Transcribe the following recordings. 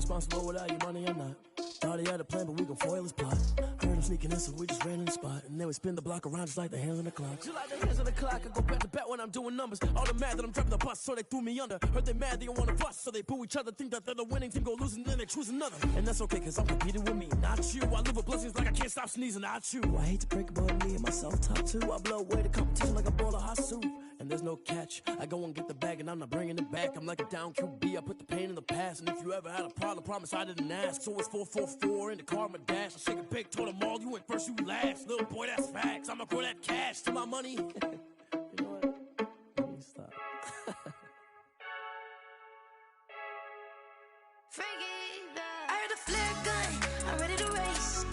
irresponsible without your money or not. Thought he had a plan, but we gon' foil his plot. Heard him sneaking in, so we just ran in the spot. And then we spin the block around just like the hands on the clock. Just like the hands on the clock, I go back to back when I'm doing numbers. All the mad that I'm driving the bus, so they threw me under. Heard they mad, they don't wanna bust, so they boo each other. Think that they're the winning team, go losing, then they choose another. And that's okay, cause I'm competing with me, not you. I live with blessings like I can't stop sneezing, not you. I hate to break it, but me and myself top too. I blow away the competition like a bowl of hot soup. And there's no catch, I go and get the bag and I'm not bringing it back. I'm like a down QB, I put the pain in the past. And if you ever had a problem, promise I didn't ask. So it's 4-4-4 in the car, my dash. I shake a big, told them all, you went first, you last. Little boy, that's facts, I'ma grow that cash to my money. You know what? Let me stop. I heard a flare gun, I'm ready to race.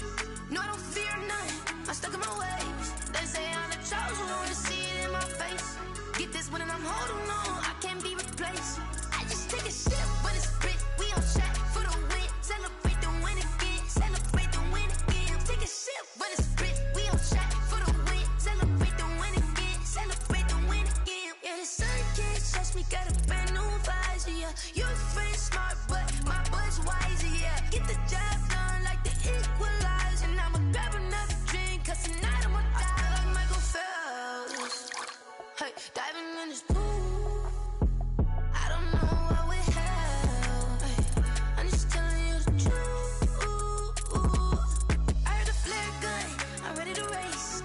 No, I don't fear none, I'm stuck in my ways. They say I'm the chosen one, see it in my face. Get this one and I'm holding on, I can't be replaced. I just take a sip when it's split, we on track for the win. Celebrate the win again, celebrate the win again. Take a sip when it's split, we on track for the win. Celebrate the win again, celebrate the win again. Yeah, the sun can't touch me, got a brand new visor, yeah. Your friend smart, but my boy's wiser, yeah. Get the job done like the equalizer. And I'ma grab another drink, cause tonight I'ma die like Michael Phelps. Hey, diving in this pool, I don't know what we have. Hey, I'm just telling you the truth. I heard a flare gun, I'm ready to race.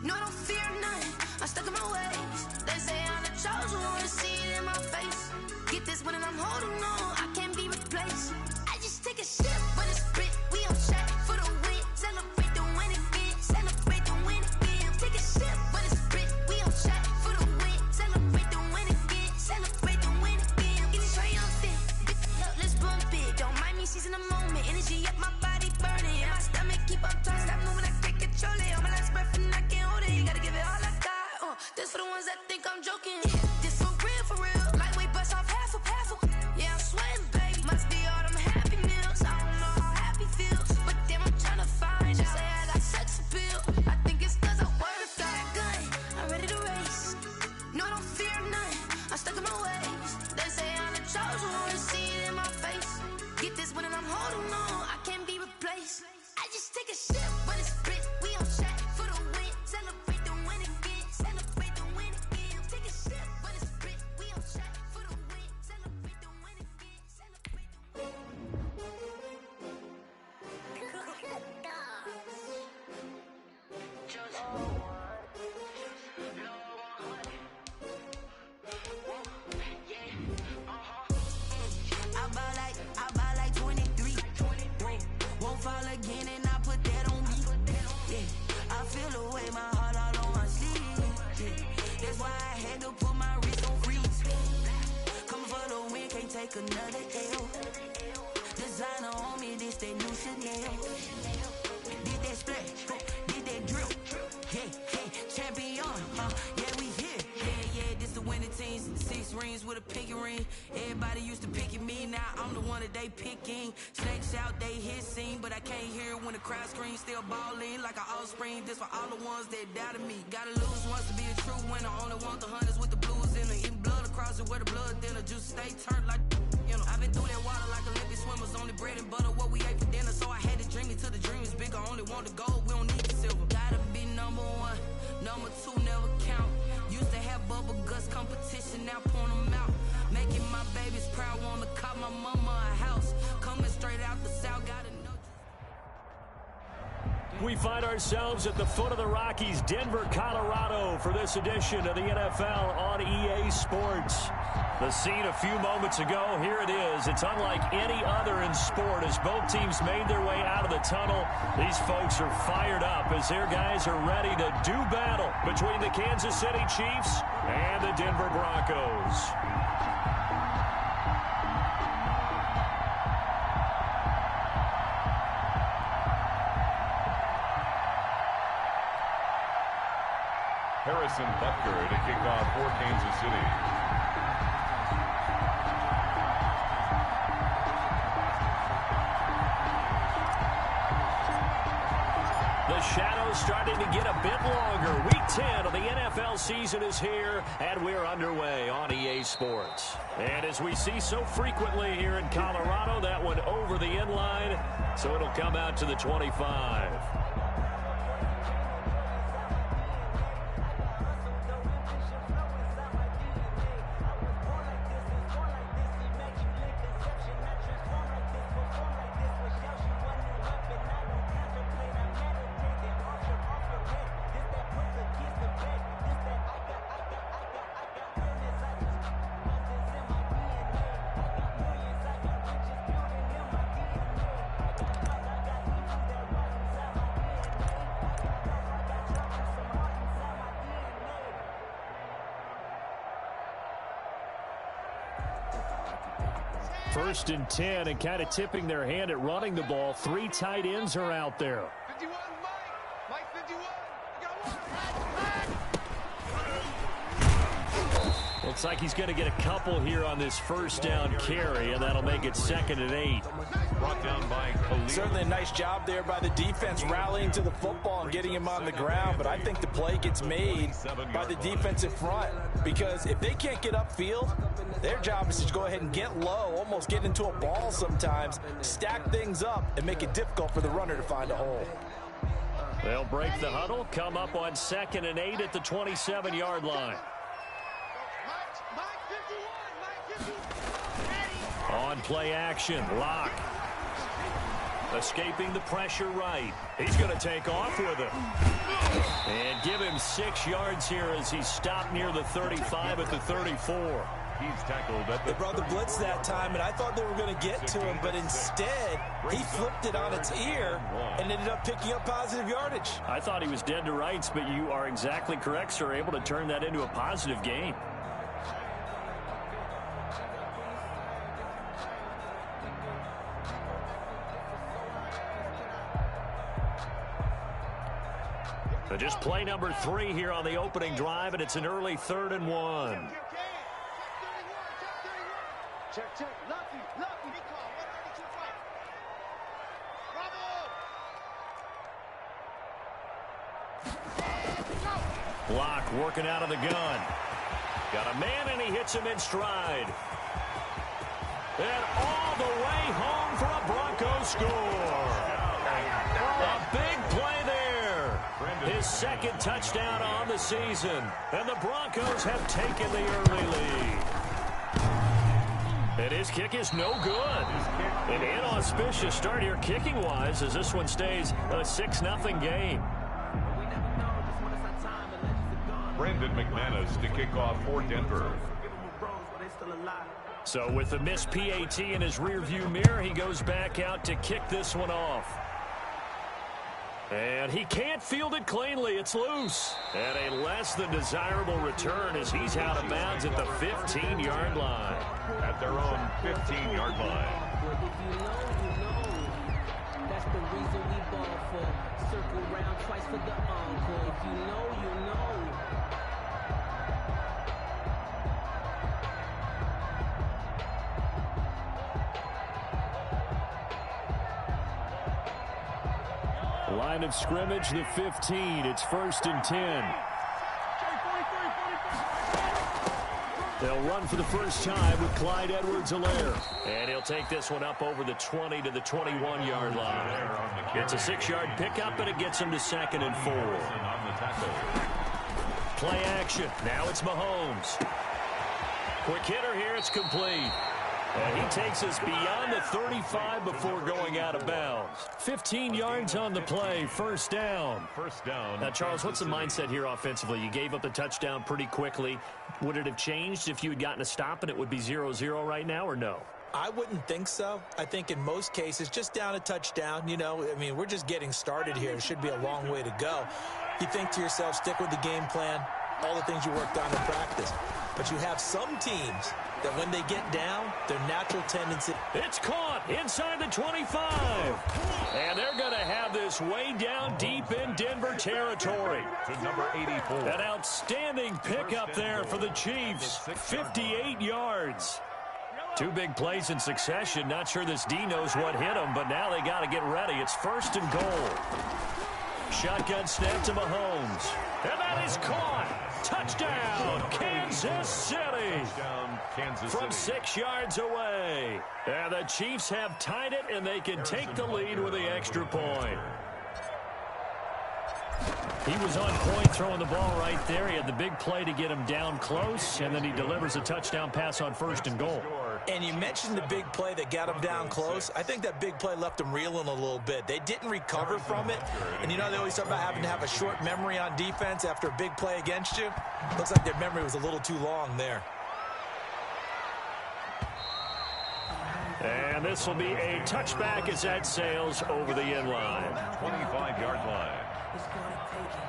No, I don't fear none, I'm stuck in my ways. They say I'm the chosen one, see it in my face. Get this one and I'm holding on, I can't be replaced. I just take a sip when it's split, we on track for the win. Celebrate the win again, celebrate the win again. Take a sip when it's split, we on track for the win. Celebrate the win again, celebrate the win again. Get it triumphant, look, let's bump it. Don't mind me seizing the moment, energy up my body burning. And my stomach keep up trying, stop moving, I can't control it. On my last breath and I can't hold it, you gotta give it all I got. This for the ones that think I'm joking. This for real, lightweight bust off half a. Yeah, I'm sweating, babe, must be all them happy meals. I don't know how happy feels, but damn, I'm tryna find out. Say I got sex appeal, I think it's cause I work that gun. I'm ready to race, no, I don't fear none, I'm stuck in my ways. They say I'm the chosen one, see it in my face. Get this one and I'm holding on, I can't be replaced. I just take a sip when it's split, we on track for the win. Celebrate the win again, celebrate the win again. Take a sip when it's split, we on track for the win. Celebrate the win again, celebrate the win. I buy like 23. Won't fall again and I put that on me. Yeah, I feel the way, my heart all on my sleeve. Yeah, that's why I had to put my wrist on freeze. Come for the win, can't take another L. Designer on me, this that new Chanel. Did that splash, did that drip. Yeah, champion, yeah, we here. Yeah, this the winning teams. 6 rings with a pinky ring. Everybody used to picking me, now I'm the one that they picking. Snakes out, they hit scene, but I can't hear when the crowd screams. Still balling like an offspring. This for all the ones that doubted me. Gotta lose once to be a true winner. Only want the hunters with the blues in it. Eating blood across it where the blood thinner. Just stay turned like, you know. I've been through that water like Olympic swimmers. Only bread and butter, what we ate for dinner. So I had to dream it till the dream is bigger. Only want the gold, we don't need the silver. Gotta be number 1, number 2 never count. Used to have bubble guts competition, now point them out. Making my babies proud, wanna cop my mama a house. Coming straight out the south, gotta know. We find ourselves at the foot of the Rockies, Denver, Colorado, for this edition of the NFL on EA Sports. The scene a few moments ago, here it is. It's unlike any other in sport as both teams made their way out of the tunnel. These folks are fired up as their guys are ready to do battle between the Kansas City Chiefs and the Denver Broncos. Harrison Butker to kick off for Kansas City. The the shadows starting to get a bit longer. Week 10 of the NFL season is here, and we're underway on EA Sports. And as we see so frequently here in Colorado, that one over the end line, so it'll come out to the 25. First and 10, and kind of tipping their hand at running the ball. 3 tight ends are out there. 51, Mike 51. Looks like he's going to get a couple here on this first down carry, and that'll make it 2nd and 8. Brought down by Khalil. Certainly a nice job there by the defense rallying to the football and getting him on the ground, but I think the play gets made by the defensive front, because if they can't get upfield, their job is to go ahead and get low, almost get into a ball sometimes, stack things up, and make it difficult for the runner to find a hole. They'll break the huddle, come up on 2nd and 8 at the 27-yard line. On play action, Locke. Escaping the pressure right. He's going to take off with him. And give him 6 yards here as he's stopped near the 35 at the 34. He's tackled at the... They brought the blitz that time, and I thought they were going to get to him, but instead, he flipped it on its ear and ended up picking up positive yardage. I thought he was dead to rights, but you are exactly correct, sir. Able to turn that into a positive gain. So just play number 3 here on the opening drive, and it's an early 3rd and 1. Check. Lucky. He called 192 fight. Bravo! Block working out of the gun. Got a man, and he hits him in stride. And all the way home for a Broncos score. A big play there. His 2nd touchdown on the season. And the Broncos have taken the early lead. And his kick is no good. An inauspicious start here kicking-wise as this one stays a 6-0 game. Brandon McManus to kick off for Denver. So with the missed PAT in his rearview mirror, he goes back out to kick this one off. And he can't field it cleanly. It's loose. And a less than desirable return as he's out of bounds at the 15-yard line. At their own 15-yard line. If you know. That's the reason we ball for. Circle round twice for the encore. If you know, you know. Line of scrimmage, the 15. It's 1st and 10. They'll run for the first time with Clyde Edwards-Helaire. And he'll take this one up over the 20 to the 21-yard line. It's a 6-yard pickup, and it gets him to 2nd and 4. Play action. Now it's Mahomes. Quick hitter here. It's complete. And he takes us beyond the 35 before going out of bounds. 15 yards on the play, 1st down. Now, Charles, what's the mindset here offensively? You gave up the touchdown pretty quickly. Would it have changed if you had gotten a stop and it would be 0-0 right now, or no? I wouldn't think so. I think in most cases, just down a touchdown, we're just getting started here. It should be a long way to go. You think to yourself, stick with the game plan, all the things you worked on in practice. But you have some teams that when they get down, their natural tendency... It's caught inside the 25. And they're going to have this way down deep in Denver territory. To number 84. An outstanding pickup there for the Chiefs. 58 yards. 2 big plays in succession. Not sure this D knows what hit him, but now they got to get ready. It's 1st and goal. Shotgun snap to Mahomes. And that is caught. Touchdown, Kansas City. From 6 yards away. And the Chiefs have tied it, and they can take the lead with the extra point. He was on point throwing the ball right there. He had the big play to get him down close, and then he delivers a touchdown pass on 1st and goal. And you mentioned the big play that got him down close. I think that big play left him reeling a little bit. They didn't recover from it. And you know they always talk about having to have a short memory on defense after a big play against you. Looks like their memory was a little too long there. And this will be a touchback as that sails over the end line. 25-yard line. It's gonna take it.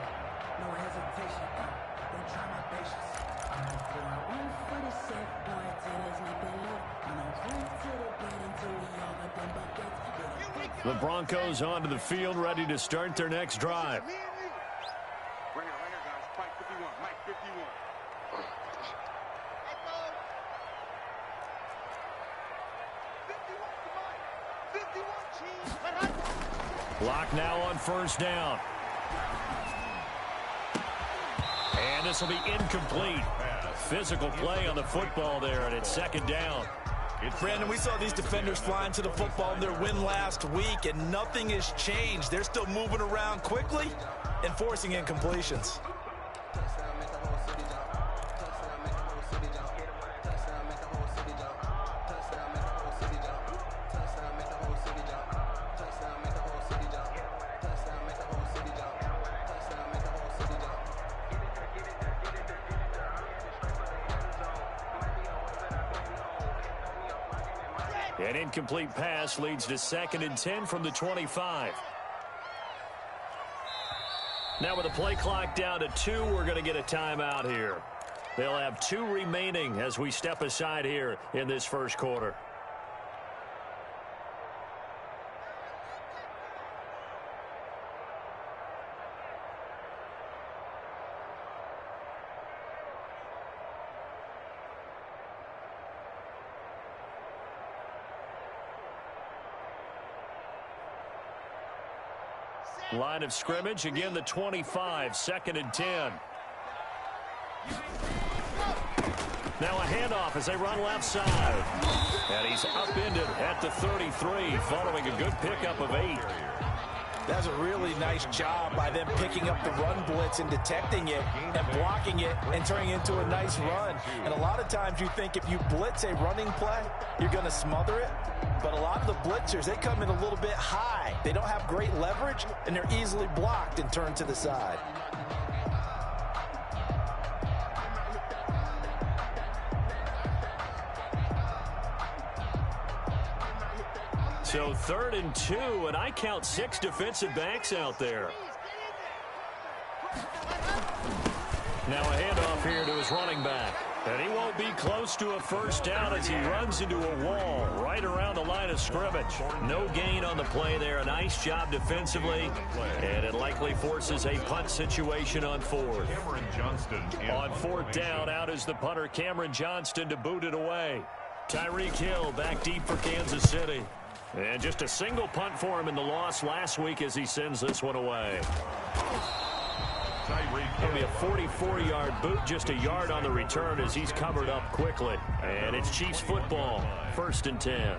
No hesitation. Don't try my patience. I'm on 4 for the set. Boy, Taylor's nothing left. I'm on front to the bed until we all got them buckets. The Broncos onto the field, ready to start their next drive. Right here, guys. Mike 51. Mike 51. Block now on 1st down. And this will be incomplete. Physical play on the football there, and it's 2nd down. Brandon, we saw these defenders flying to the football in their win last week, and nothing has changed. They're still moving around quickly and forcing incompletions. An incomplete pass leads to 2nd and 10 from the 25. Now with the play clock down to 2, we're going to get a timeout here. They'll have 2 remaining as we step aside here in this 1st quarter. Line of scrimmage, again the 25, 2nd and 10. Now a handoff as they run left side. And he's upended at the 33 following a good pickup of 8. That's a really nice job by them picking up the run blitz and detecting it and blocking it and turning it into a nice run. And a lot of times you think if you blitz a running play, you're going to smother it. But a lot of the blitzers, they come in a little bit high. They don't have great leverage, and they're easily blocked and turned to the side. So 3rd and 2, and I count 6 defensive backs out there. Now a handoff here to his running back. And he won't be close to a 1st down as he runs into a wall right around the line of scrimmage. No gain on the play there. A nice job defensively. And it likely forces a punt situation on 4th. Cameron Johnston. On 4th down, out is the punter Cameron Johnston to boot it away. Tyreek Hill back deep for Kansas City. And just a single punt for him in the loss last week as he sends this one away. It'll be a 44-yard boot, just a yard on the return as he's covered up quickly. And it's Chiefs football, 1st and 10.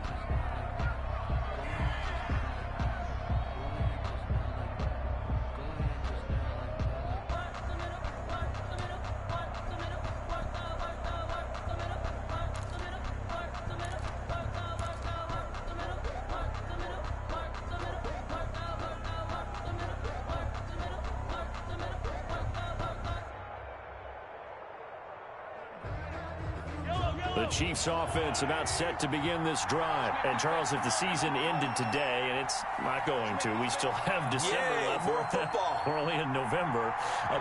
The Chiefs offense about set to begin this drive. And Charles, if the season ended today, and it's not going to, we still have December left. More football. We're only in November.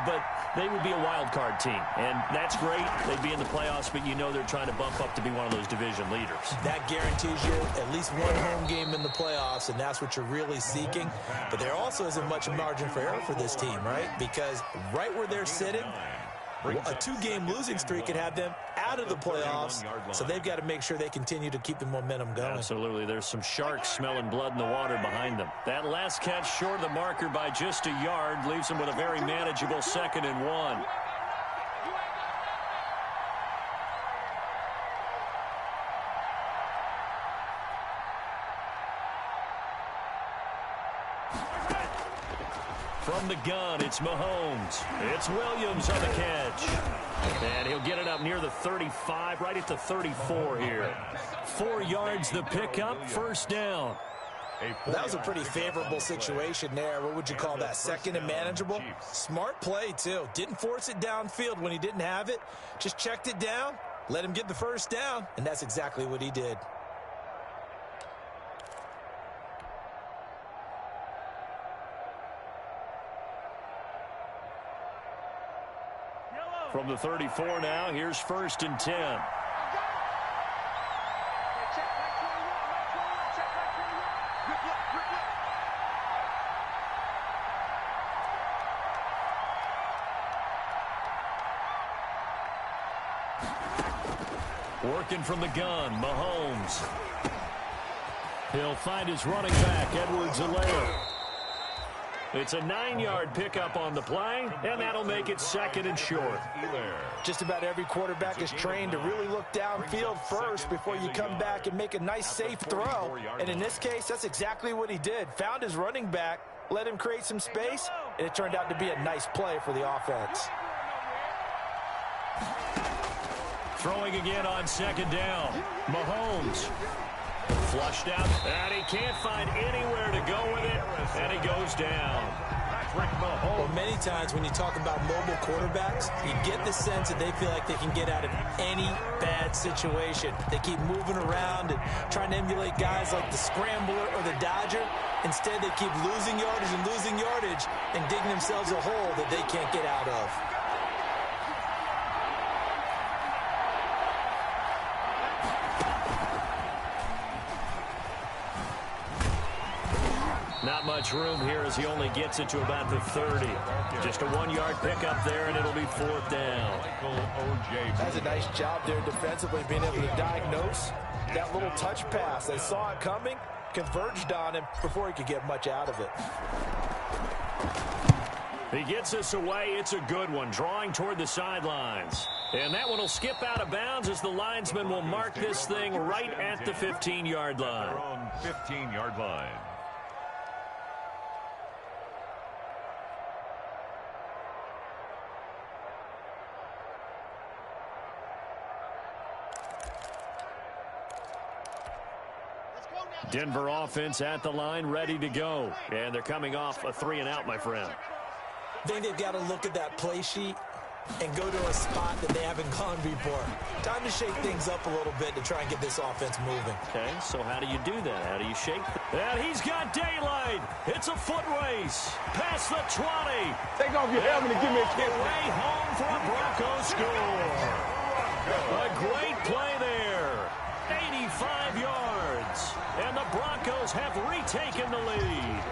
But they would be a wild card team. And that's great. They'd be in the playoffs, but you know they're trying to bump up to be one of those division leaders. That guarantees you at least one home game in the playoffs, and that's what you're really seeking. But there also isn't much margin for error for this team, right? Because right where they're sitting, A two-game losing streak could have them out of the playoffs, so they've got to make sure they continue to keep the momentum going. Absolutely. There's some sharks smelling blood in the water behind them. That last catch short of the marker by just a yard leaves them with a very manageable 2nd and 1. From the gun, it's Mahomes. It's Williams on the catch. And he'll get it up near the 35, right at the 34 here. 4 yards the pickup, 1st down. That was a pretty favorable situation there. What would you call that? 2nd and manageable? Smart play, too. Didn't force it downfield when he didn't have it. Just checked it down, let him get the 1st down, and that's exactly what he did. From the 34 now, here's 1st and 10. Working from the gun, Mahomes. He'll find his running back, Edwards-Helaire. It's a 9-yard pickup on the play, and that'll make it 2nd and short. Just about every quarterback is trained to really look downfield first before you come back and make a nice, safe throw. And in this case, that's exactly what he did. Found his running back, let him create some space, and it turned out to be a nice play for the offense. Throwing again on 2nd down. Mahomes. Flushed out, and he can't find anywhere to go with it, and he goes down. Well, many times when you talk about mobile quarterbacks, you get the sense that they feel like they can get out of any bad situation. They keep moving around and trying to emulate guys like the Scrambler or the Dodger. Instead, they keep losing yardage and digging themselves a hole that they can't get out of. Not much room here as he only gets it to about the 30. Just a 1-yard pickup there, and it'll be 4th down. That's a nice job there defensively, being able to diagnose that little touch pass. They saw it coming, converged on him before he could get much out of it. He gets us away. It's a good one, drawing toward the sidelines. And that one will skip out of bounds as the linesman will mark this thing right at the 15-yard line. 15-yard line. Denver offense at the line, ready to go. And they're coming off a 3-and-out, my friend. I think they've got to look at that play sheet and go to a spot that they haven't gone before. Time to shake things up a little bit to try and get this offense moving. Okay, so how do you do that? How do you shake? And he's got daylight. It's a foot race. Past the 20. Take off your helmet and give me a kiss. Way home for a Broncos score. A great play there. 85 yards. And the Broncos have retaken the lead.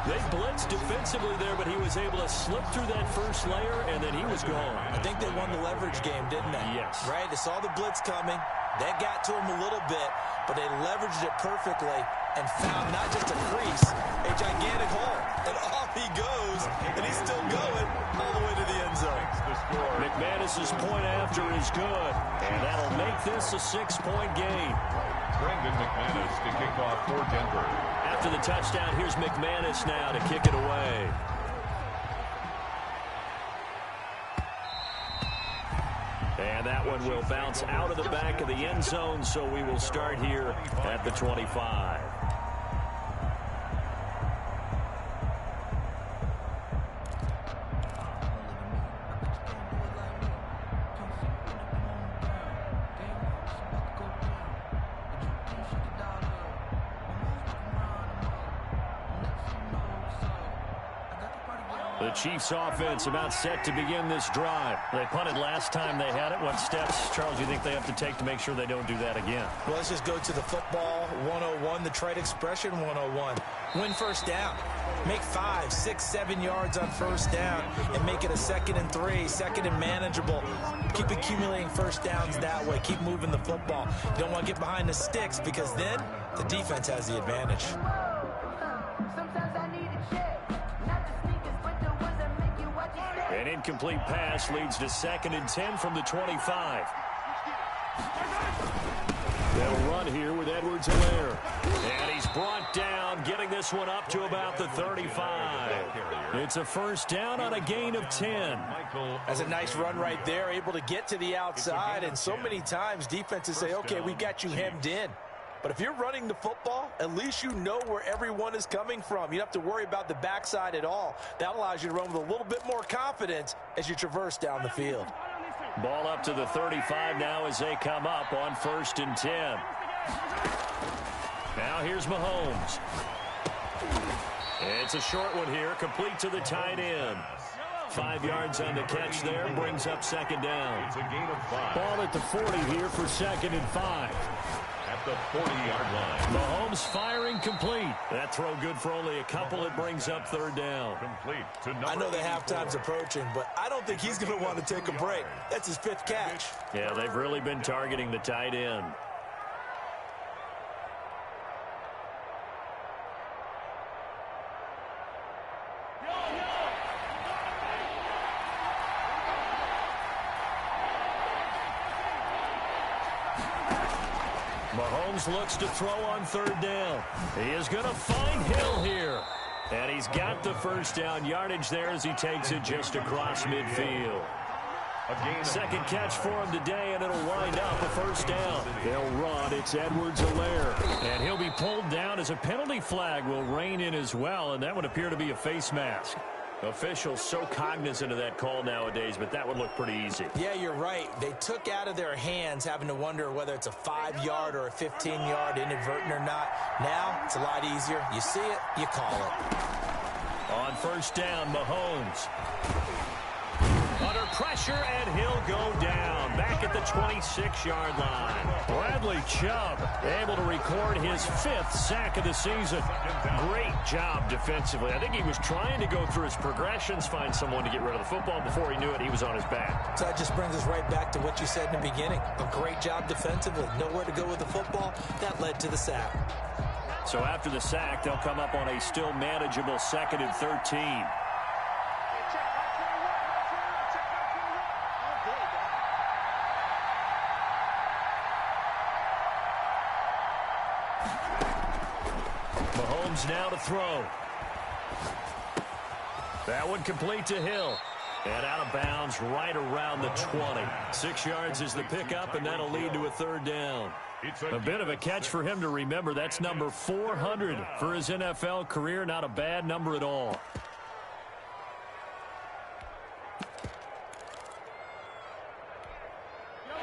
They blitzed defensively there, but he was able to slip through that first layer, and then he was gone. I think they won the leverage game, didn't they? Yes. Right? They saw the blitz coming. That got to him a little bit, but they leveraged it perfectly and found not just a crease, a gigantic hole. And off he goes, and he's still going all the way to the end zone. McManus's point after is good, and that'll make this a 6-point game. Brandon McManus to kick off for Denver. After the touchdown, here's McManus now to kick it away. And that one will bounce out of the back of the end zone, so we will start here at the 25. The Chiefs offense about set to begin this drive. They punted last time they had it. What steps, Charles, do you think they have to take to make sure they don't do that again? Well, let's just go to the football 101, the trade expression 101. Win first down. Make 5, 6, 7 yards on first down and make it a 2nd and 3, 2nd and manageable. Keep accumulating first downs that way. Keep moving the football. You don't want to get behind the sticks because then the defense has the advantage. An incomplete pass leads to 2nd and 10 from the 25. They'll run here with Edwards-Helaire. And he's brought down, getting this one up to about the 35. It's a first down on a gain of 10. That's a nice run right there, able to get to the outside. And so many times defenses say, okay, we've got you hemmed in. But if you're running the football, at least you know where everyone is coming from. You don't have to worry about the backside at all. That allows you to run with a little bit more confidence as you traverse down the field. Ball up to the 35 now as they come up on 1st and 10. Now here's Mahomes. It's a short one here, complete to the tight end. 5 yards on the catch there, brings up 2nd down. It's a gain of 5. Ball at the 40 here for 2nd and 5. At the 40-yard line. Mahomes firing complete. That throw good for only a couple. It brings up 3rd down. Complete to number I know the halftime's approaching, but I don't think he's going to want to take a break. That's his 5th catch. Yeah, they've really been targeting the tight end. Mahomes looks to throw on 3rd down. He is going to find Hill here. And he's got the first down yardage there as he takes it just across midfield. 2nd catch for him today, and it'll wind up a first down. They'll run. It's Edwards-Helaire. And he'll be pulled down as a penalty flag will rein in as well, and that would appear to be a face mask. Officials so cognizant of that call nowadays, but that would look pretty easy. Yeah, you're right. They took out of their hands having to wonder whether it's a 5-yard or a 15-yard inadvertent or not. Now, it's a lot easier. You see it, you call it. On first down, Mahomes. Under pressure, and he'll go down. Back at the 26-yard line. Bradley Chubb able to record his 5th sack of the season. Great job defensively. I think he was trying to go through his progressions, find someone to get rid of the football. Before he knew it, he was on his back. So that just brings us right back to what you said in the beginning. A great job defensively. Nowhere to go with the football. That led to the sack. So after the sack, they'll come up on a still manageable 2nd and 13. Mahomes now to throw. That one complete to Hill. And out of bounds right around the 20. 6 yards is the pickup, and that'll lead to a 3rd down. A bit of a catch for him to remember. That's number 400 for his NFL career. Not a bad number at all.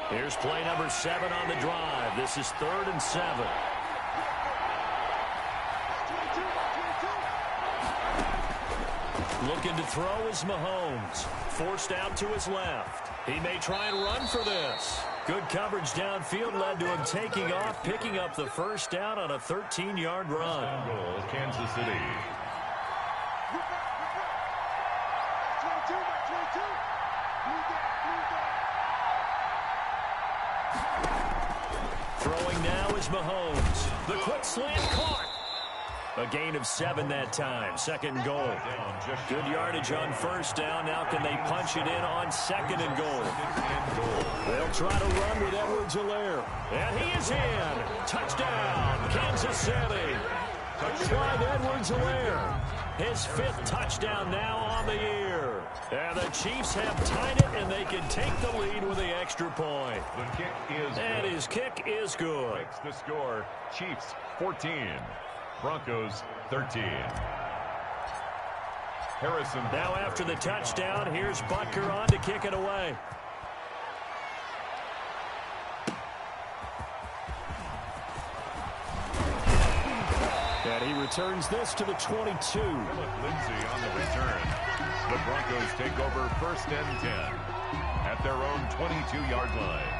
Here's play number 7 on the drive. This is 3rd and 7. Looking to throw is Mahomes. Forced out to his left. He may try and run for this. Good coverage downfield led to him taking off, picking up the first down on a 13-yard run. Goal, Kansas City. Throwing now is Mahomes. The quick slant caught. A gain of 7 that time. 2nd goal. Good yardage on first down. Now can they punch it in on 2nd and goal? They'll try to run with Edwards-Helaire. And he is in. Touchdown, Kansas City. Clyde Edwards-Helaire. His 5th touchdown now on the year. And the Chiefs have tied it, and they can take the lead with the extra point. The kick is and good. His kick is good. Makes the score. Chiefs 14. Broncos 13. Harrison. Now after the touchdown, here's Butker on to kick it away. And he returns this to the 22. Phillip Lindsay on the return. The Broncos take over 1st and 10 at their own 22-yard line.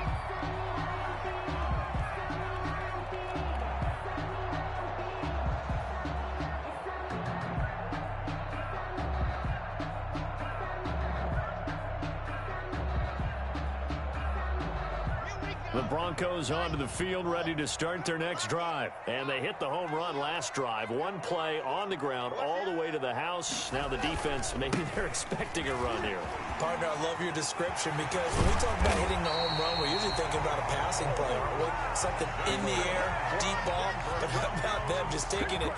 The Broncos onto the field, ready to start their next drive. And they hit the home run last drive. One play on the ground all the way to the house. Now the defense, maybe they're expecting a run here. Partner, I love your description because when we talk about hitting the home run, we're usually thinking about a passing play, aren't we? Something in the air, deep ball. But how about them just taking it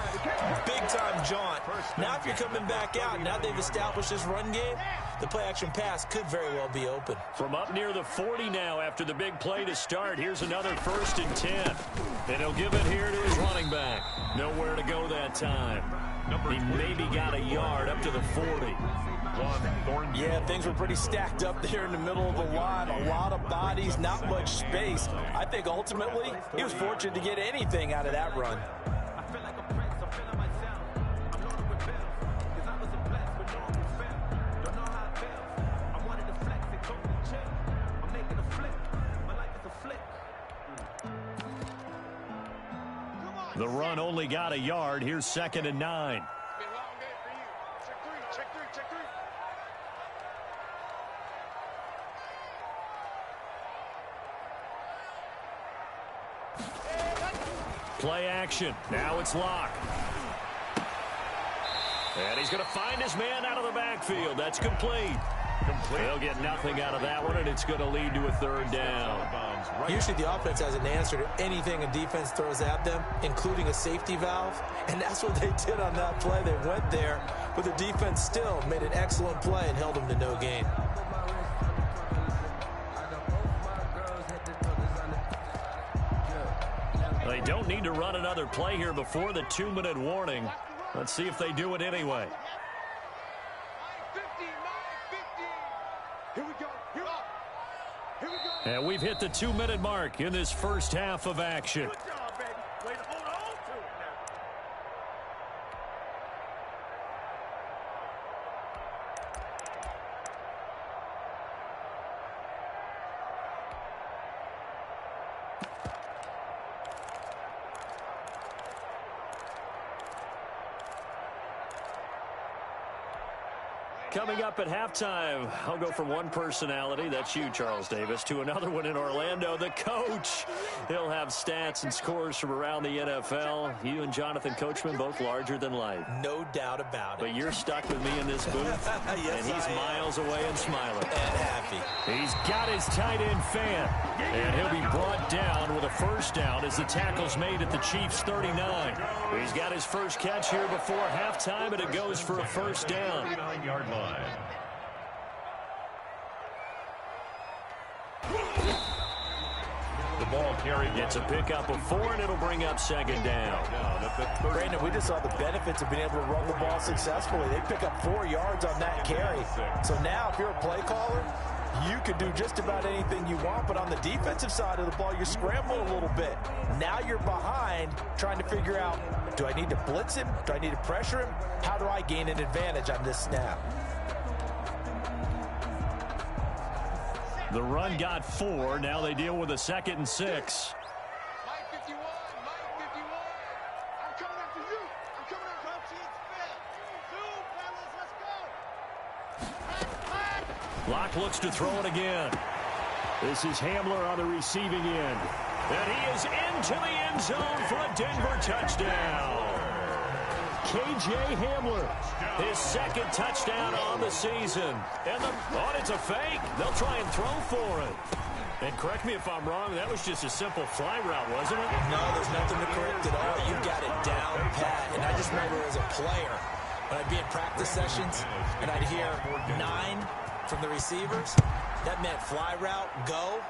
big-time jaunt? Now if you're coming back out, now they've established this run game, the play-action pass could very well be open. From up near the 40 now after the big play to start, here's another 1st and 10. And he'll give it here to his running back. Nowhere to go that time. He maybe got a yard up to the 40. Yeah, things were pretty stacked up there in the middle of the line. A lot of bodies, not much space. I think ultimately he was fortunate to get anything out of that run. The run only got a yard. Here's 2nd and 9. Play action. Now it's Locke. And he's going to find his man out of the backfield. That's complete. They'll get nothing out of that one, and it's going to lead to a 3rd down. Usually the offense has an answer to anything a defense throws at them, including a safety valve. And that's what they did on that play. They went there, but the defense still made an excellent play and held them to no gain. They don't need to run another play here before the 2-minute warning. Let's see if they do it anyway. Here we go. Here we go. And we've hit the 2-minute mark in this first half of action. Good job, baby. Way to hold on to it now. Coming up at halftime, I'll go from one personality, that's you, Charles Davis, to another one in Orlando, the coach. He'll have stats and scores from around the NFL. You and Jonathan Coachman, both larger than life. No doubt about it. But you're stuck with me in this booth, yes, and he's miles away and smiling. And happy. He's got his tight end fan, and he'll be brought down with a 1st down as the tackle's made at the Chiefs' 39. He's got his first catch here before halftime, and it goes for a 1st down. 39-yard line. The ball carried. It's a pickup of 4, and it'll bring up 2nd down. Brandon, we just saw the benefits of being able to run the ball successfully. They pick up 4 yards on that carry. So now if you're a play caller, you can do just about anything you want, but on the defensive side of the ball, you're scrambling a little bit. Now you're behind trying to figure out, do I need to blitz him? Do I need to pressure him? How do I gain an advantage on this snap? The run got 4. Now they deal with a 2nd and 6. Mike 51, Mike 51. I'm coming after you. I'm coming after our team's fit. Two, fellas, let's go. Locke looks to throw it again. This is Hamler on the receiving end. And he is into the end zone for a Denver touchdown. K.J. Hamler, his 2nd touchdown on the season. And it's a fake. They'll try and throw for it. And correct me if I'm wrong, that was just a simple fly route, wasn't it? No, there's nothing to correct at all. You've got it down pat. And I just remember as a player, when I'd be in practice sessions and I'd hear 9 from the receivers, that meant fly route, go,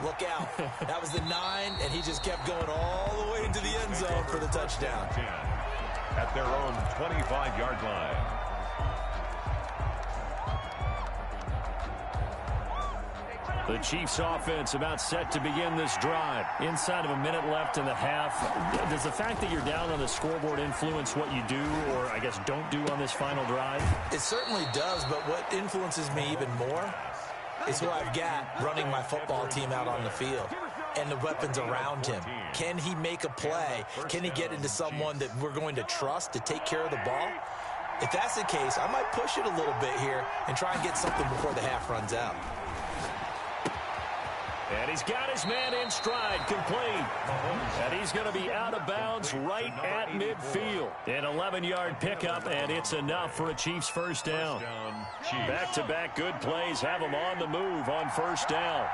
look out. That was the 9, and he just kept going all the way into the end zone for the touchdown. At their own 25-yard line. The Chiefs offense about set to begin this drive. Inside of a minute left in the half. Does the fact that you're down on the scoreboard influence what you do, or I guess don't do on this final drive? It certainly does, but what influences me even more is who I've got running my football team out on the field and the weapons around him. Can he make a play? Can he get into someone that we're going to trust to take care of the ball? If that's the case, I might push it a little bit here and try and get something before the half runs out. And he's got his man in stride, complete. And he's going to be out of bounds right at midfield. An 11-yard pickup, and it's enough for a Chiefs first down. Back-to-back good plays have them on the move on first down.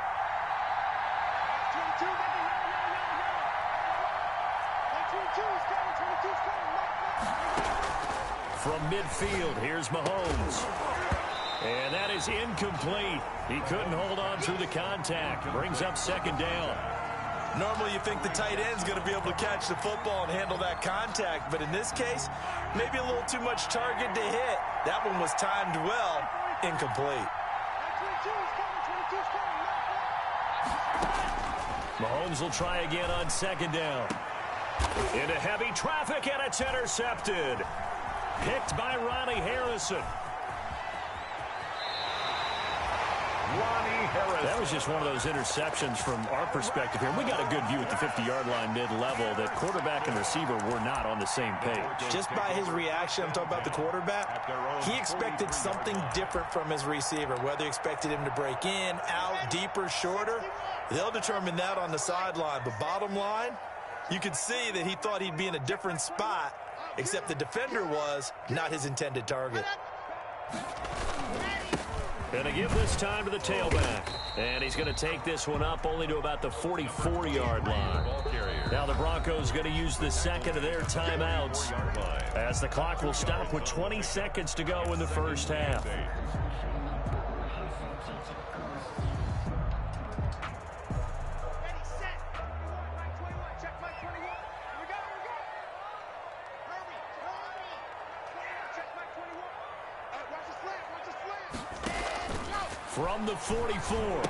From midfield, here's Mahomes. And that is incomplete. He couldn't hold on through the contact. Brings up second down. Normally you think the tight end's going to be able to catch the football and handle that contact, but in this case, maybe a little too much target to hit. That one was timed well, incomplete. Mahomes will try again on second down. Into heavy traffic, and it's intercepted. Picked by Ronnie Harrison. That was just one of those interceptions from our perspective here. We got a good view at the 50-yard line mid-level that quarterback and receiver were not on the same page. Just by his reaction, I'm talking about the quarterback, he expected something different from his receiver, whether he expected him to break in, out, deeper, shorter. They'll determine that on the sideline. But bottom line, you could see that he thought he'd be in a different spot, except the defender was not his intended target. Going to give this time to the tailback. And he's going to take this one up only to about the 44-yard line. Now the Broncos going to use the second of their timeouts as the clock will stop with 20 seconds to go in the first half. From the 44,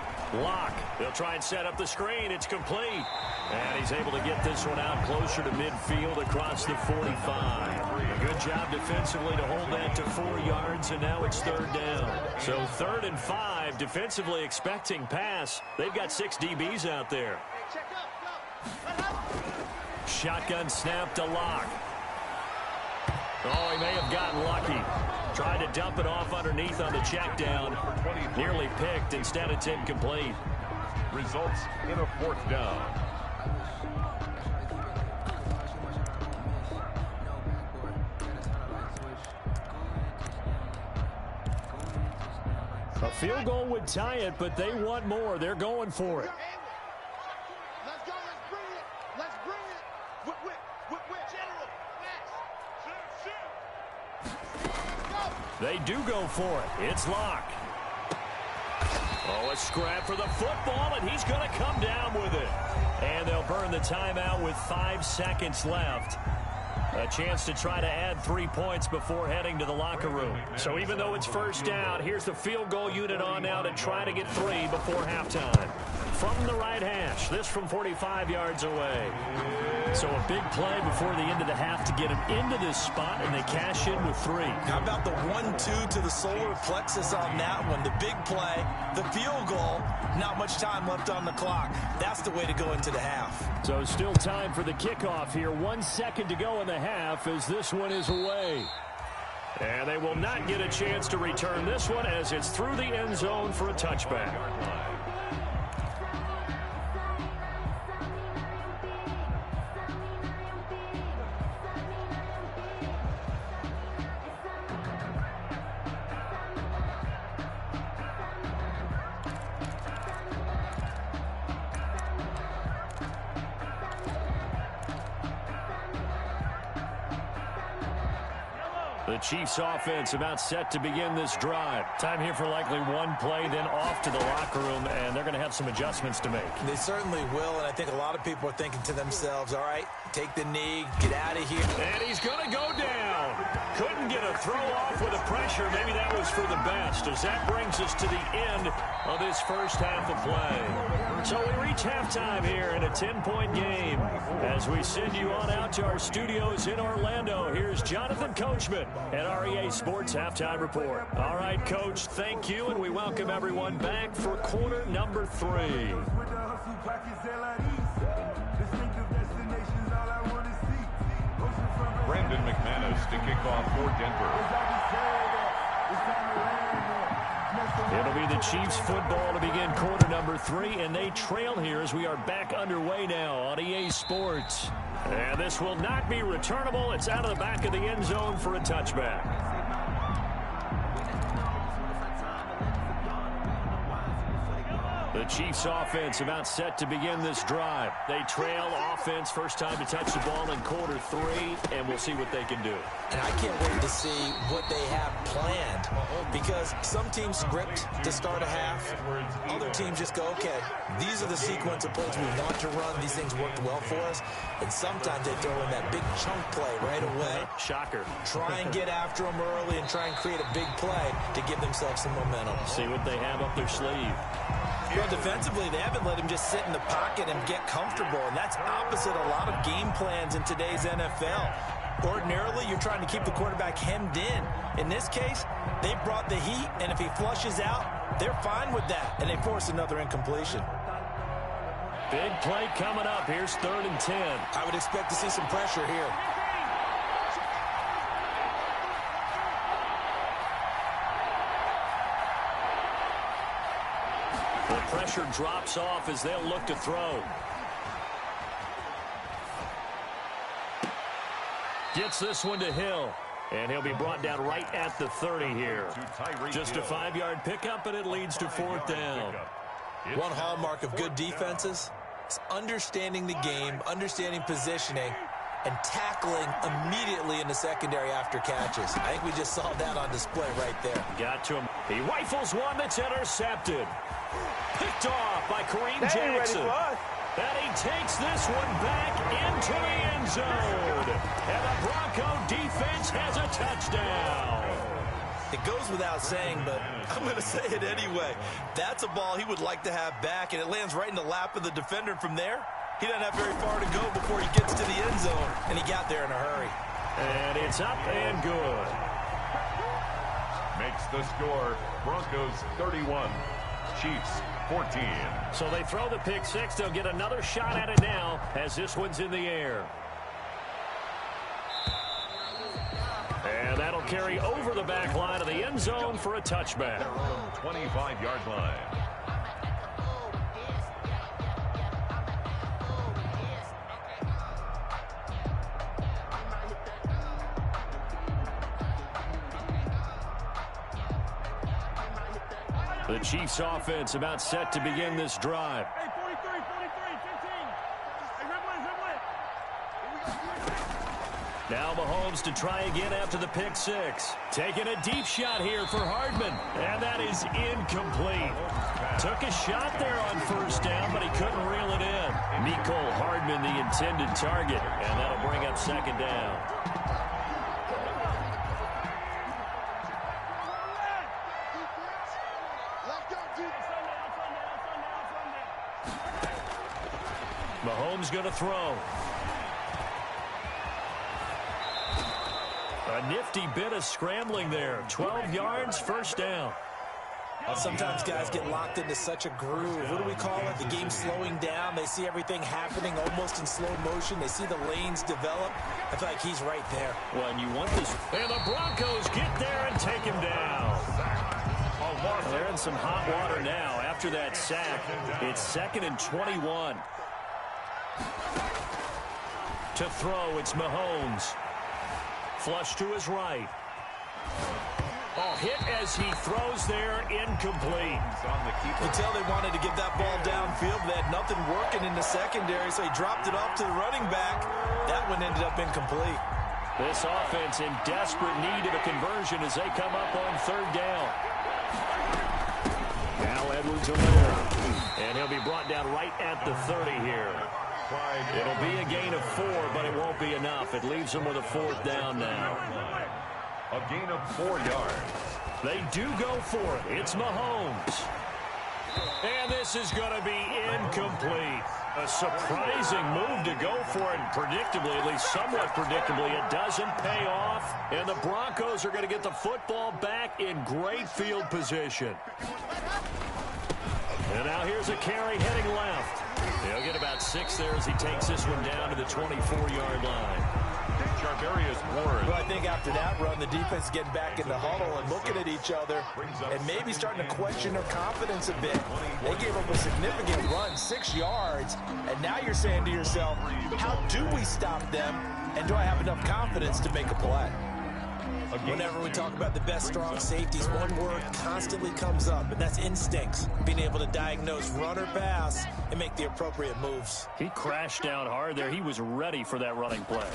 Locke. They'll try and set up the screen. It's complete. And he's able to get this one out closer to midfield across the 45. A good job defensively to hold that to 4 yards, and now it's third down. So 3rd and 5, defensively expecting pass. They've got 6 DBs out there. Shotgun snap to Locke. Oh, he may have gotten lucky. Tried to dump it off underneath on the check down. Nearly picked. Instead, it's incomplete. Results in a 4th down. A field goal would tie it, but they want more. They're going for it. Let's go. Let's bring it. Let's bring it. Whip. General. They do go for it. It's Locke. Oh, a scrap for the football, and he's going to come down with it. And they'll burn the timeout with 5 seconds left. A chance to try to add 3 points before heading to the locker room. So even though it's first down, here's the field goal unit on now to try to get 3 before halftime. From the right hash, this from 45 yards away. So a big play before the end of the half to get him into this spot, and they cash in with 3. How about the 1-2 to the solar plexus on that one? The big play, the field goal, not much time left on the clock. That's the way to go into the half. So still time for the kickoff here. 1 second to go in the half as this one is away. And they will not get a chance to return this one as it's through the end zone for a touchback. The Chiefs offense about set to begin this drive. Time here for likely one play, then off to the locker room, and they're going to have some adjustments to make. They certainly will, and I think a lot of people are thinking to themselves, all right, take the knee, get out of here. And he's going to go down. Couldn't get a throw off with the pressure. Maybe that was for the best, as that brings us to the end of this first half of play. So we reach halftime here in a 10-point game. As we send you on out to our studios in Orlando, here's Jonathan Coachman at our EA Sports Halftime Report. All right, Coach, thank you, and we welcome everyone back for quarter number 3. Brandon McManus to kick off for Denver. It'll be the Chiefs football to begin quarter number 3, and they trail here as we are back underway now on EA Sports. And this will not be returnable. It's out of the back of the end zone for a touchback. The Chiefs offense about set to begin this drive. They trail offense, first time to touch the ball in quarter 3, and we'll see what they can do. And I can't wait to see what they have planned, because some teams script to start a half. Other teams just go, okay, these are the sequence of plays we want to run. These things worked well for us. And sometimes they throw in that big chunk play right away. Shocker. Try and get after them early and try and create a big play to give themselves some momentum. See what they have up their sleeve. Well, defensively, they haven't let him just sit in the pocket and get comfortable, and that's opposite a lot of game plans in today's NFL. Ordinarily, you're trying to keep the quarterback hemmed in. In this case, they brought the heat, and if he flushes out, they're fine with that, and they force another incompletion. Big play coming up. Here's 3rd and 10. I would expect to see some pressure here. The pressure drops off as they'll look to throw. Gets this one to Hill. And he'll be brought down right at the 30 here. Just a 5-yard pickup, and it leads to 4th down. One hallmark of good defenses is understanding the game, understanding positioning, and tackling immediately in the secondary after catches. I think we just saw that on display right there. Got to him. He rifles one that's intercepted. Picked off by Kareem Jackson. And he takes this one back into the end zone. And the Bronco defense has a touchdown. It goes without saying, but I'm going to say it anyway. That's a ball he would like to have back, and it lands right in the lap of the defender. From there, he doesn't have very far to go before he gets to the end zone, and he got there in a hurry. And it's up and good. Makes the score Broncos 31, Chiefs 14. So they throw the pick 6. They'll get another shot at it now as this one's in the air. And that'll carry over the back line of the end zone for a touchback. 25-yard line. The Chiefs offense about set to begin this drive. Hey, 43, 15. Hey, Now Mahomes to try again after the pick 6. Taking a deep shot here for Hardman. And that is incomplete. Took a shot there on 1st down, but he couldn't reel it in. Mecole Hardman, the intended target. And that'll bring up 2nd down. Mahomes going to throw. A nifty bit of scrambling there. 12 yards, 1st down. Sometimes guys get locked into such a groove. What do we call it? The game slowing down. They see everything happening almost in slow motion. They see the lanes develop. I feel like he's right there. Well, and you want this. And the Broncos get there and take him down. Well, they're in some hot water now. After that sack, it's 2nd and 21. To throw, it's Mahomes. Flush to his right. Oh, hit as he throws there, incomplete. You can tell they wanted to get that ball downfield. They had nothing working in the secondary, so he dropped it off to the running back. That one ended up incomplete. This offense in desperate need of a conversion as they come up on 3rd down. Now Edwards-Helaire. And he'll be brought down right at the 30 here. It'll be a gain of 4, but it won't be enough. It leaves them with a 4th down now. A gain of 4 yards. They do go for it. It's Mahomes. And this is going to be incomplete. A surprising move to go for it. And predictably, at least somewhat predictably, it doesn't pay off. And the Broncos are going to get the football back in great field position. And now here's a carry heading left. He'll get about 6 there as he takes this one down to the 24-yard line. Well, I think after that run, the defense is getting back in the huddle and looking at each other and maybe starting to question their confidence a bit. They gave up a significant run, 6 yards, and now you're saying to yourself, how do we stop them, and do I have enough confidence to make a play? Whenever we talk about the best strong safeties, one word constantly comes up, and that's instincts. Being able to diagnose run or pass and make the appropriate moves. He crashed down hard there. He was ready for that running play.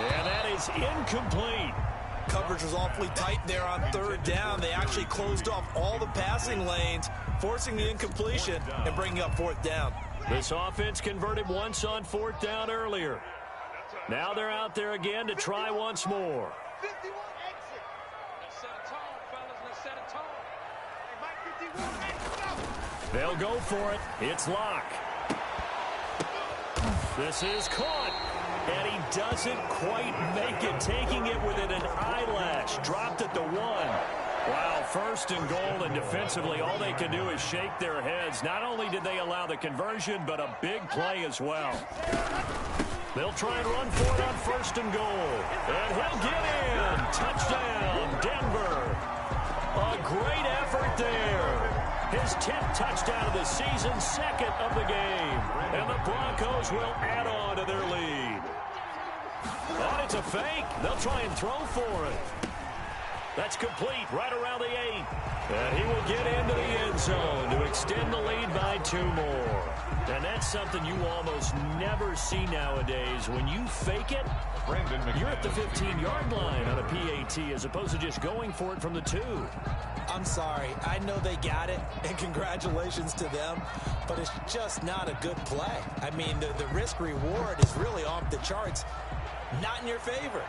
And that is incomplete. Coverage was awfully tight there on 3rd down. They actually closed off all the passing lanes, forcing the incompletion and bringing up 4th down. This offense converted once on 4th down earlier. Now they're out there again to try once more. 51 exit. Let's set a tone, fellas. Let's set a tone. Hey, Mike 51 exit. They'll go for it. It's Locke. This is caught. And he doesn't quite make it, taking it within an eyelash. Dropped at the 1. Wow, 1st and goal, and defensively all they can do is shake their heads. Not only did they allow the conversion, but a big play as well. They'll try and run for it on 1st and goal. And he'll get in. Touchdown, Denver. A great effort there. His 10th touchdown of the season, 2nd of the game. And the Broncos will add on to their lead. Oh, it's a fake. They'll try and throw for it. That's complete right around the 8. And he will get into the end zone to extend the lead by 2 more. And that's something you almost never see nowadays. When you fake it, you're at the 15-yard line on a PAT as opposed to just going for it from the 2. I'm sorry. I know they got it, and congratulations to them, but it's just not a good play. I mean, the risk-reward is really off the charts. Not in your favor.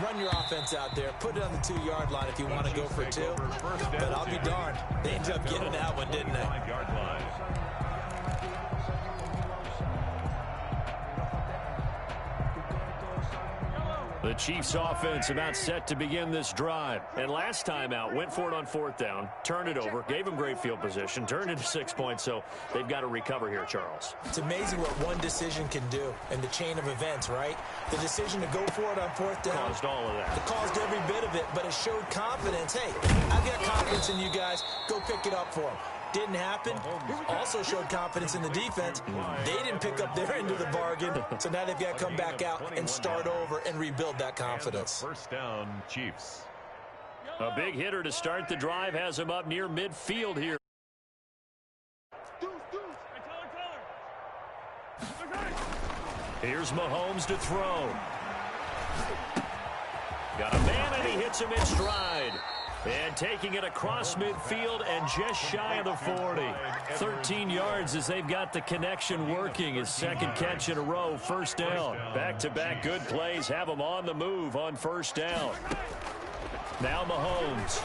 Run your offense out there. Put it on the 2-yard line if you want to go for 2. But I'll be darned. They ended up getting that one, didn't they? The Chiefs offense about set to begin this drive. And last time out, went for it on 4th down, turned it over, gave them great field position, turned into 6 points, so they've got to recover here, Charles. It's amazing what one decision can do in the chain of events, right? The decision to go for it on 4th down. Caused all of that. It caused every bit of it, but it showed confidence. Hey, I've got confidence in you guys. Go pick it up for them. Didn't happen. Also showed confidence in the defense. They didn't pick up their end of the bargain, so now they've got to come back out and start over and rebuild that confidence. 1st down, Chiefs. A big hitter to start the drive has him up near midfield here. Here's Mahomes to throw. Got a man, and he hits him in stride. And taking it across midfield and just shy of the 40. 13 yards as they've got the connection working. His 2nd catch in a row, 1st down. Back-to-back good plays have him on the move on 1st down. Now Mahomes.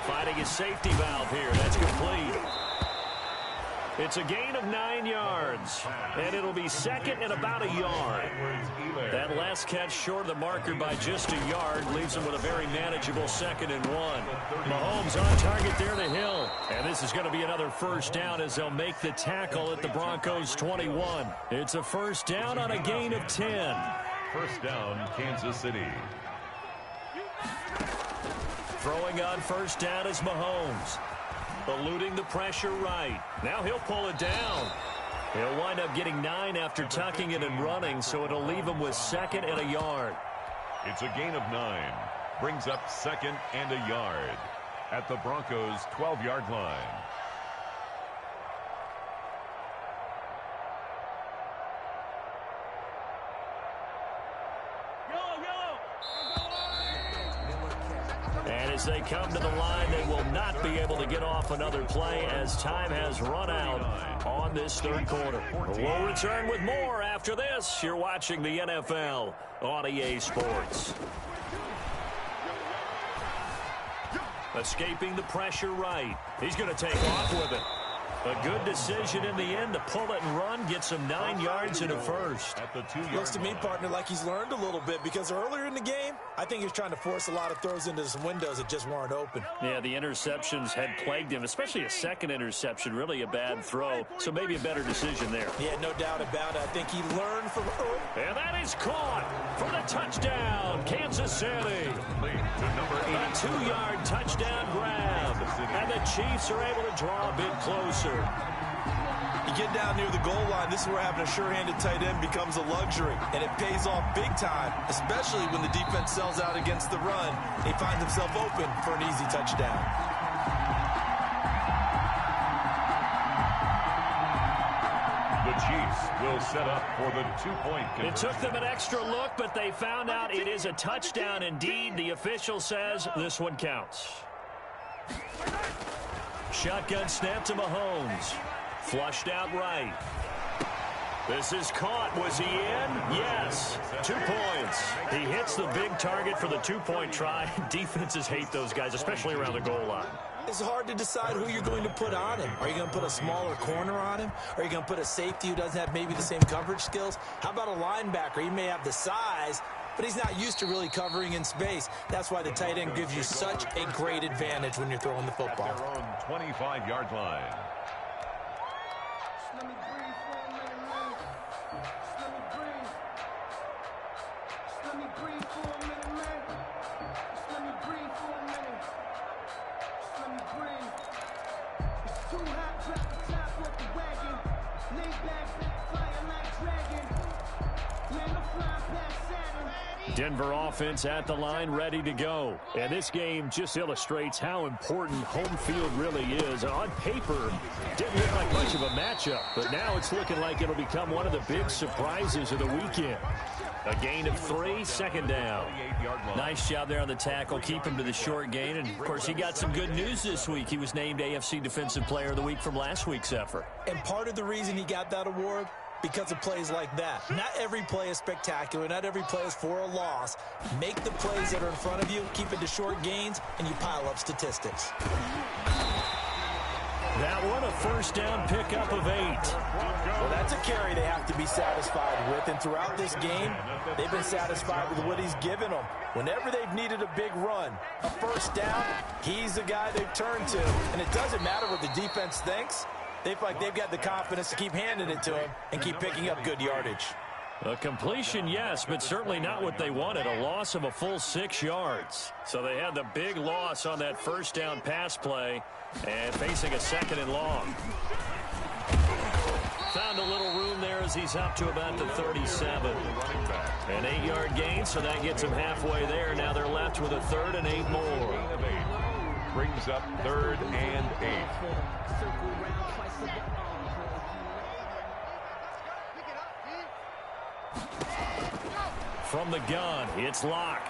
Finding his safety valve here. That's complete. It's a gain of 9 yards, and it'll be 2nd and about a yard. That last catch short of the marker by just a yard leaves him with a very manageable 2nd and 1. Mahomes on target there to Hill, and this is going to be another 1st down as they'll make the tackle at the Broncos 21. It's a 1st down on a gain of 10. 1st down, Kansas City. Throwing on 1st down is Mahomes. Eluding the pressure right. Now he'll pull it down. He'll wind up getting 9 after tucking it and running, so it'll leave him with 2nd and a yard. It's a gain of 9. Brings up 2nd and a yard at the Broncos' 12-yard line. And as they come to the line, they will not be able to get off another play as time has run out on this third quarter. We'll return with more after this. You're watching the NFL on EA Sports. Escaping the pressure right. He's going to take off with it. A good decision in the end to pull it and run, get some 9 yards and a first. At the 2-yard Looks to me, partner, like he's learned a little bit, because earlier in the game, I think he was trying to force a lot of throws into some windows that just weren't open. Yeah, the interceptions had plagued him, especially a second interception, really a bad throw, so maybe a better decision there. Yeah, no doubt about it. I think he learned from early. And that is caught for the touchdown, Kansas City. A 2-yard touchdown grab, and the Chiefs are able to draw a bit closer. You get down near the goal line, this is where having a sure-handed tight end becomes a luxury, and it pays off big time, especially when the defense sells out against the run. He finds himself open for an easy touchdown. The Chiefs will set up for the 2-point conversion. It took them an extra look, but they found out it is a touchdown indeed. The official says this one counts. Shotgun snap to Mahomes. Flushed out right. This is caught. Was he in? Yes. 2 points. He hits the big target for the 2-point try. Defenses hate those guys, especially around the goal line. It's hard to decide who you're going to put on him. Are you going to put a smaller corner on him? Are you going to put a safety who doesn't have maybe the same coverage skills? How about a linebacker? He may have the size, but he's not used to really covering in space. That's why the tight end gives you such a great advantage when you're throwing the football. At their own 25-yard line. Let me breathe for a minute, man. Let me breathe. Let me breathe for a minute, man. Let me breathe for a minute. Let me breathe. It's too hot, drop the top off the wagon. Lay back, flying like dragon. Man, I'm flying past Saturn. Denver offense at the line, ready to go. And this game just illustrates how important home field really is. On paper, didn't look like much of a matchup, but now it's looking like it'll become one of the big surprises of the weekend. A gain of 3, second down. Nice job there on the tackle, keep him to the short gain. And, of course, he got some good news this week. He was named AFC Defensive Player of the Week from last week's effort. And part of the reason he got that award, because of plays like that. Not every play is spectacular. Not every play is for a loss. Make the plays that are in front of you, keep it to short gains, and you pile up statistics. That one, a first down pickup of 8. Well, that's a carry they have to be satisfied with, and throughout this game, they've been satisfied with what he's given them. Whenever they've needed a big run, a first down, he's the guy they've turned to. And it doesn't matter what the defense thinks. They feel like they've got the confidence to keep handing it to him and keep picking up good yardage. A completion, yes, but certainly not what they wanted. A loss of a full 6 yards. So they had the big loss on that first down pass play and facing a second and long. Found a little room there as he's up to about the 37. An 8-yard gain, so that gets him halfway there. Now they're left with a 3rd and 8 more. Brings up 3rd and 8. From the gun, it's Locke.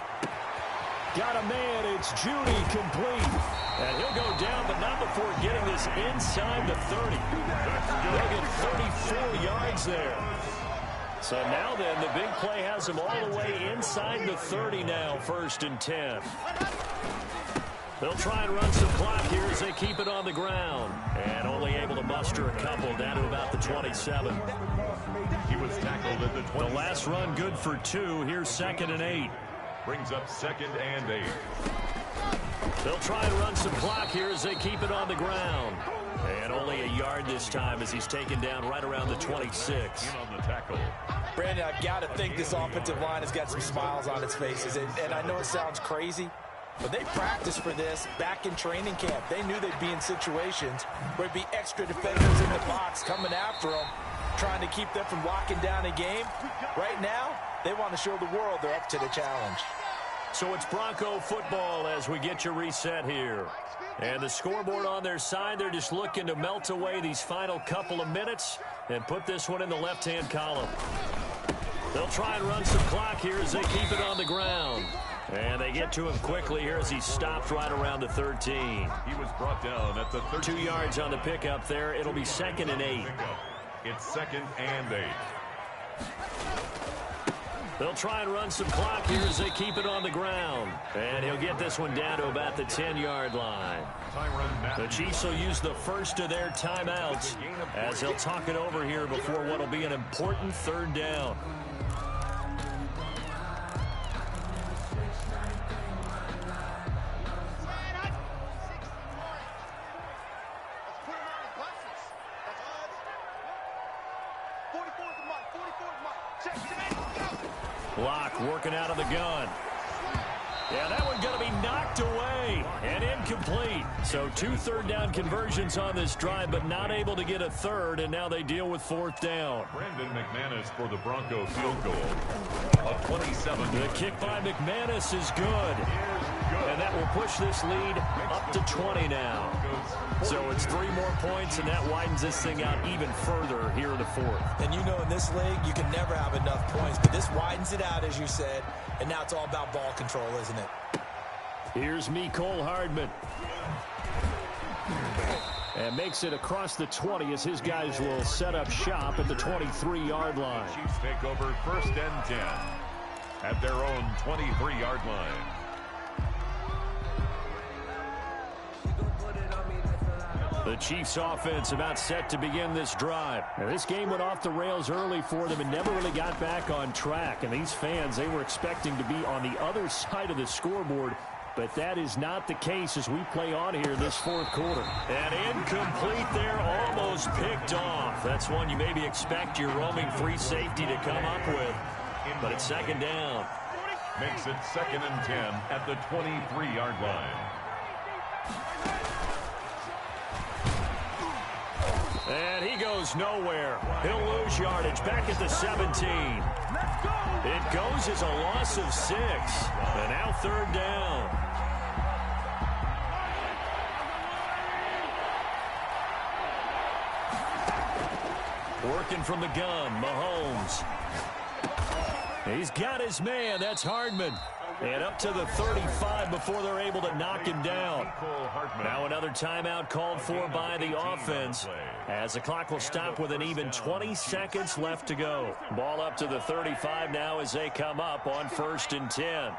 Got a man, it's Judy, complete. And he'll go down, but not before getting this inside the 30. They'll get 34 yards there. So now then, the big play has him all the way inside the 30 now, 1st and 10. They'll try and run some clock here as they keep it on the ground. And only able to muster a couple down to about the 27. He was tackled at the 20. The last run good for 2. Here's 2nd and 8. Brings up 2nd and 8. They'll try and run some clock here as they keep it on the ground. And only a yard this time as he's taken down right around the 26. In on the tackle. Brandon, I've got to think this offensive line has got some smiles on its faces. And I know it sounds crazy, but they practiced for this back in training camp. They knew they'd be in situations where it'd be extra defenders in the box coming after them, trying to keep them from locking down a game. Right now, they want to show the world they're up to the challenge. So it's Bronco football as we get you reset here. And the scoreboard on their side, they're just looking to melt away these final couple of minutes and put this one in the left-hand column. They'll try and run some clock here as they keep it on the ground. And they get to him quickly here as he stops right around the 13. He was brought down at the 13. 2 yards on the pickup there. It'll be 2nd and 8. It's 2nd and 8. They'll try and run some clock here as they keep it on the ground. And he'll get this one down to about the 10-yard line. The Chiefs will use the first of their timeouts as they'll talk it over here before what will be an important 3rd down. Block working out of the gun. Yeah, that one's going to be knocked away and incomplete. So 2 3rd down conversions on this drive, but not able to get a 3rd, and now they deal with 4th down. Brandon McManus for the Bronco field goal. A 27. The kick by McManus is good. And that will push this lead up to 20 now. So it's 3 more points, and that widens this thing out even further here in the 4th. And you know in this league, you can never have enough points, but this widens it out, as you said, and now it's all about ball control, isn't it? Here's Mecole Hardman. And makes it across the 20 as his guys will set up shop at the 23-yard line. Chiefs take over 1st and 10 at their own 23-yard line. The Chiefs offense about set to begin this drive. Now, this game went off the rails early for them and never really got back on track. And these fans, they were expecting to be on the other side of the scoreboard. But that is not the case as we play on here this 4th quarter. And incomplete there, almost picked off. That's one you maybe expect your roaming free safety to come up with. But it's 2nd down. Makes it 2nd and 10 at the 23-yard line. And he goes nowhere. He'll lose yardage back at the 17. It goes as a loss of 6. And now 3rd down. Working from the gun, Mahomes. He's got his man. That's Hardman. And up to the 35 before they're able to knock him down. Now another timeout called for by the offense as the clock will stop with an even 20 seconds left to go. Ball up to the 35 now as they come up on 1st and 10.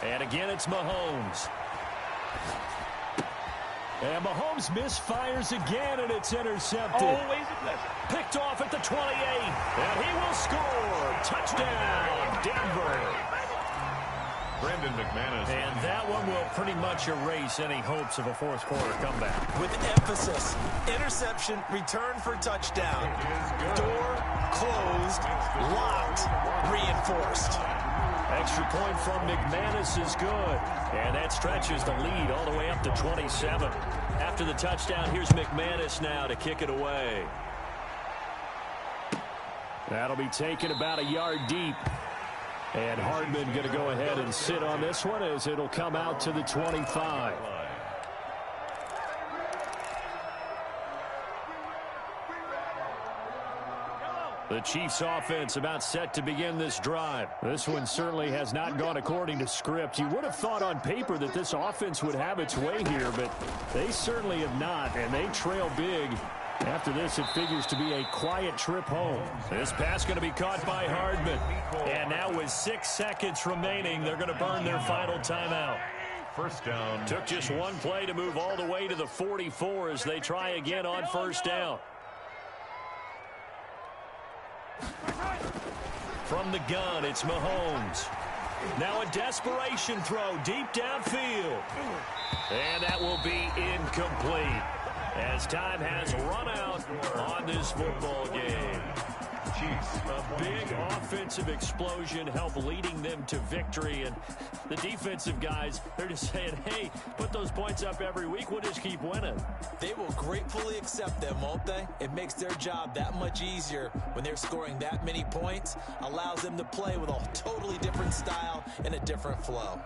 And again, it's Mahomes. And Mahomes misfires again, and it's intercepted. Always a pleasure. Picked off at the 28, and he will score. Touchdown, Denver. Brandon McManus. And that one will pretty much erase any hopes of a 4th quarter comeback. With emphasis, interception, return for touchdown. Door closed, locked, reinforced. Extra point from McManus is good. And that stretches the lead all the way up to 27. After the touchdown, here's McManus now to kick it away. That'll be taken about a yard deep. And Hardman going to go ahead and sit on this one as it'll come out to the 25. The Chiefs offense about set to begin this drive. This one certainly has not gone according to script. You would have thought on paper that this offense would have its way here, but they certainly have not, and they trail big. After this, it figures to be a quiet trip home. This pass going to be caught by Hardman. And now with 6 seconds remaining, they're going to burn their final timeout. 1st down. Took just one play to move all the way to the 44 as they try again on 1st down. From the gun, it's Mahomes. Now a desperation throw deep downfield. And that will be incomplete as time has run out on this football game. Chiefs. A big offensive explosion helped leading them to victory. And the defensive guys, they're just saying, hey, put those points up every week. We'll just keep winning. They will gratefully accept them, won't they? It makes their job that much easier when they're scoring that many points. Allows them to play with a totally different style and a different flow.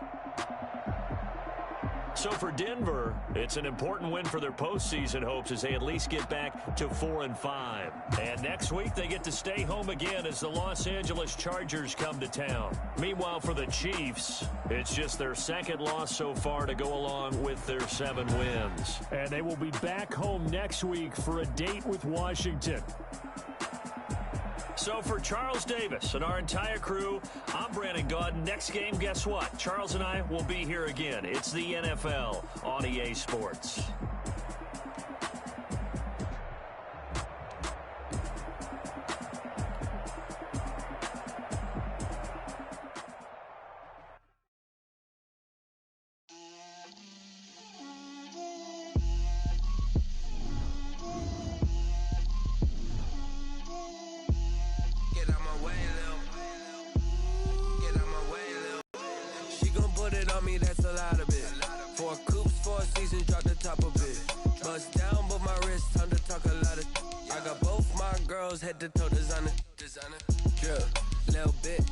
So for Denver, it's an important win for their postseason hopes as they at least get back to 4-5. And next week, they get to stay home again as the Los Angeles Chargers come to town. Meanwhile, for the Chiefs, it's just their second loss so far to go along with their 7 wins. And they will be back home next week for a date with Washington. So for Charles Davis and our entire crew, I'm Brandon Gaudin. Next game, guess what? Charles and I will be here again. It's the NFL on EA Sports. That's a lot of it. 4 coops, 4 seasons, drop the top of it. Bust down, but my wrist, time to talk a lot of. I got both my girls head to toe designer. Drip, little bit,